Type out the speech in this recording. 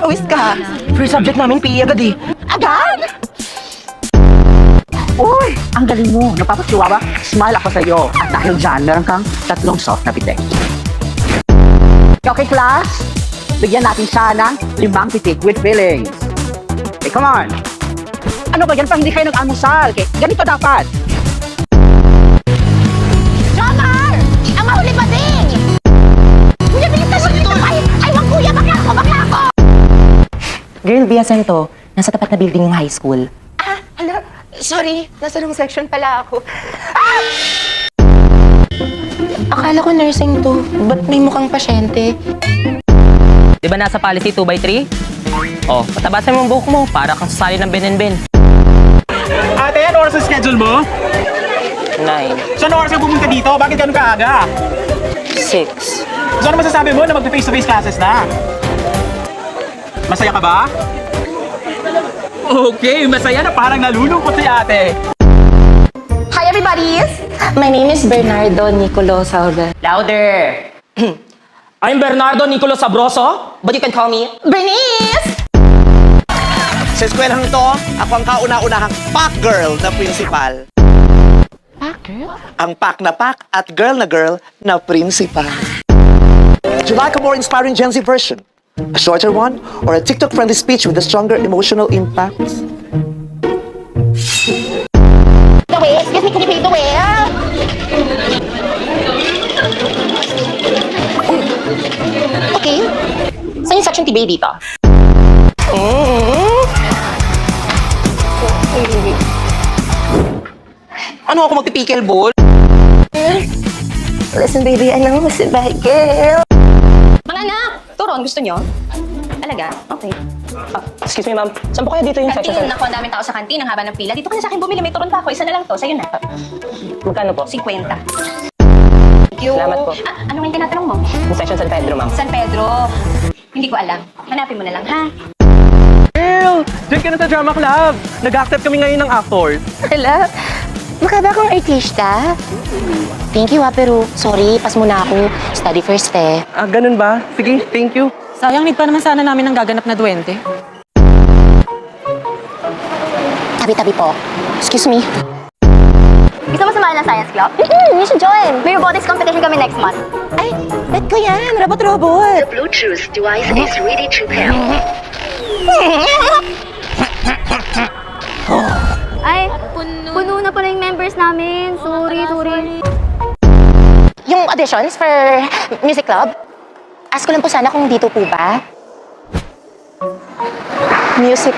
Pawis ka. Free subject namin, PE agad eh. Agad? Uy, ang galing mo. Napapasiwa ba? Smile ako sa'yo. At dahil dyan, meron kang 3 soft na pitik. Okay, class? Bigyan natin siya ng 5 pitik with feelings. Okay, come on. Ano ba yan pa hindi kayo nag-almusal? Okay, ganito dapat. Jomar! Ang mahuli pa din! Kuya, bilis ka siya! Ay, wag kuya! Bakla ako! Girl, Biacento, nasa tapat na building yung high school. Ah, hala. Sorry, nasa wrong section pala ako. Akala ko nursing to. Ba't may mukhang pasyente? Di ba nasa policy 2x3? Oh, patabasan mo ang buhok mo para kang sasali ng Ben and Ben. Ate, ano oras ang schedule mo? 9, So, ano oras ka pumunta dito? Bakit ganun kaaga? 6. So, ano masasabi mo na mag-face-to-face classes na? Masaya ka ba? Okay, masaya na parang nalulungkot si ate. Hi, everybody! My name is Bernardo Nicolo Salga. Louder! I'm Bernardo Nicolo Sabroso, but you can call me Bernice! Sa eskwelahan ito, ako ang kauna-unahang pack girl na principal. Pack girl? Ang pack na pack at girl na principal. Would you like a more inspiring Gen Z version? A shorter one? Or a TikTok-friendly speech with a stronger emotional impact? The way, excuse me, can you pay the way? Okay. Saan yung section TBA dito? Ano ako magpipikil ball? Listen, baby, alam mo si bad girl. Mga anak! Turon, gusto nyo? Talaga? Okay. Excuse me, ma'am. Saan po kaya dito yung section? Kantin, naku, ang daming tao sa kantin, ang haba ng pila. Dito ka na sa akin bumili, may turon pa ako. Isa na lang to, sa'yo na. Magkano po? 50. Thank you. Salamat po. Ano nga yung tinatanong mo? Yung section San Pedro, ma'am. San Pedro. Hindi ko alam. Hanapin mo na lang, ha? Girl, dyan ka na sa drama club. Nag-accept kami ngayon ng actors. Hala, mukha ba akong artista? Thank you, pero sorry, pas muna ako. Study first, eh. Ah, ganun ba? Sige, thank you. Sayang, need pa naman sana namin ng gaganap na duwende. Tabi-tabi po. Excuse me. Gusto mo sumali ng science club? You should join. May robotics competition kami next month. Ay, bet ko yan. Robot-robot. Bluetooth device is ready to pair. Ay, puno na pala yung members namin. Sorry. Yung auditions for music club, ask ko lang po sana kung dito po ba? Music